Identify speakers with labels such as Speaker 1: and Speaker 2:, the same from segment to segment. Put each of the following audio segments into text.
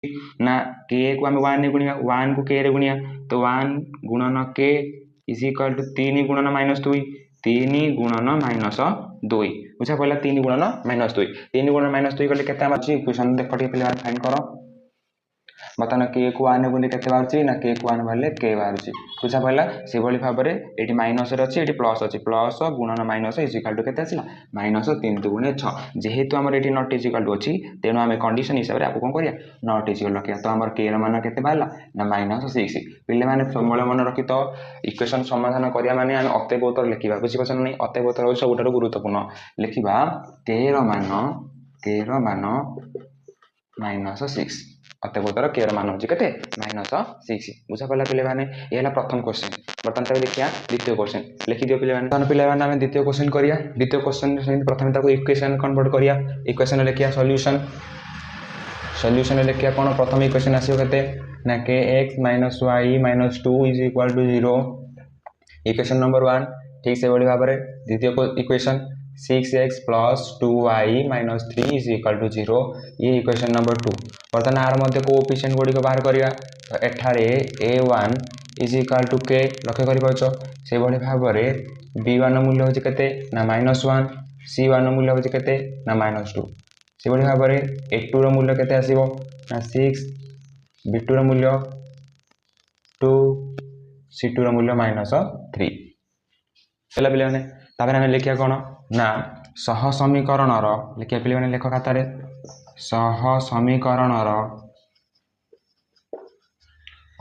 Speaker 1: ना के को आम 1 रे गुणिया 1 को के रे गुणिया तो 1 गुणन के इज इक्वल टू 3 गुणन -2 3 गुणन -2 बुझा पड़ा 3 गुणन -2 3 गुणन -2 कले केते आछि इक्वेशन देख पटे पे फाइंड करो बर्तमान के को 1 गुणिले केते बाहरछि ना के को 1 भले के बाहरछि बुझा पड़ा से भली भाबरे एटी माइनस रे अछि एटी प्लस अछि प्लस गुणन माइनस इज इक्वल टू केते आसिला -3 × 6 जेहेतु हमर एटी नॉट इज इक्वल टू अछि तेनो हमें कंडीशन हिसाब रे आपको कोन करिया नॉट इज इक्वल रखिया तो हमर के र मान केते बाहला ना -6 पिले माने समूल मन रखि तो इक्वेशन समाधान करिया माने हम अतएव उत्तर लिखिबा बुझि पछन नै अतएव उत्तर हो सबुठारो गुरुत्वपूर्ण लिखिबा के र मान -6 अतएव उत्तर के र मान होछि केते -6 बुझा पड़ला पिले माने ये हला प्रथम क्वेश्चन बर्तमान तक देखिया द्वितीय क्वेश्चन लिखि दियो पिले माने तन पिले माने हम द्वितीय क्वेश्चन करिया द्वितीय क्वेश्चन से प्रथम ताको इक्वेशन कन्वर्ट करिया इक्वेशन लिखिया सॉल्यूशन लिखिया कोन प्रथम इक्वेशन आसीयो केते ना kx - y - 2 is equal to 0 equation number 1 ठीक से बड़ी भाबरे द्वितीय equation 6x + 2y - 3 is equal to 0 ये इक्वेशन नंबर 2 बर्तमान आर मध्य कोएफिशिएंट गुडी को बाहर करिया तो एठारे a1 is equal to k लक्ष्य करि पाछो से बड़ी भाबरे b1 मूल्य होछि केते ना -1 c1 मूल्य होछि केते ना -2 से बड़ी भाबरे a2 रो मूल्य केते आसीबो ना 6 b2 रो मूल्य 2 c2 रो मूल्य -3 चला पिले माने तापर हम लिखिया कोन ना सह समीकरण रो लिखिया पिले माने लेख खाता रे सह समीकरण रो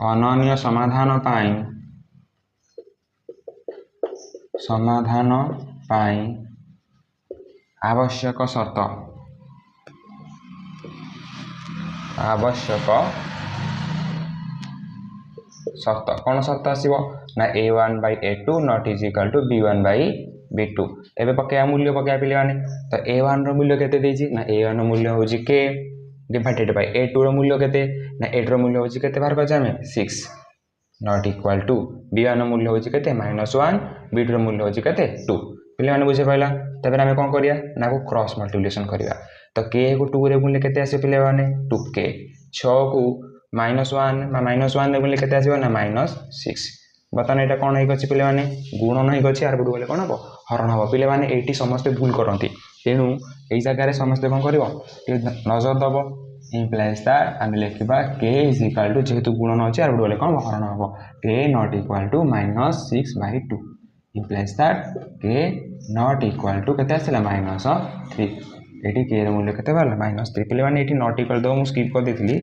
Speaker 1: अनन्य समाधान पाई आवश्यक शर्त कौन शर्त आसीबो ना a1/a2 not is equal to b1/b2 एबे पके मूल्य पके पिले माने तो a1 रो मूल्य केते देछि ना a1 रो मूल्य होछि k डिवाइडेड बाय a2 रो मूल्य केते ना a2 रो मूल्य होछि केते बाहर कर जामे 6 नॉट इक्वल टू b1 रो मूल्य होछि केते -1 b2 रो मूल्य होछि केते 2 पिले माने बुझे पाइला तबे हम कोन करिया ना को क्रॉस मल्टीप्लिकेशन करिया तो k को 2 रे मूल्य केते आसे पिले माने 2k 6 को -1 रे मूल्य केते आसीबो ना -6 बतन एटा कोन हेगछि पिले माने गुणन हेगछि आर बुडु बोले कोन हबो हरण हबो पिले माने एटी समस्त भूल करंती तेनु एई जगह रे समस्त कोन करिवो नजर दबो implies that आम लिखिबा k is equal to जेहेतु गुणन अछि आर बुडु बोले कोन हरण हबो k not equal to -6/2 implies that k not equal to केते आसिला -3 एटी k रे मूल्य केते बाला -3 पिले माने एटी नॉट इक्वल दो मु स्किप कर देथिली।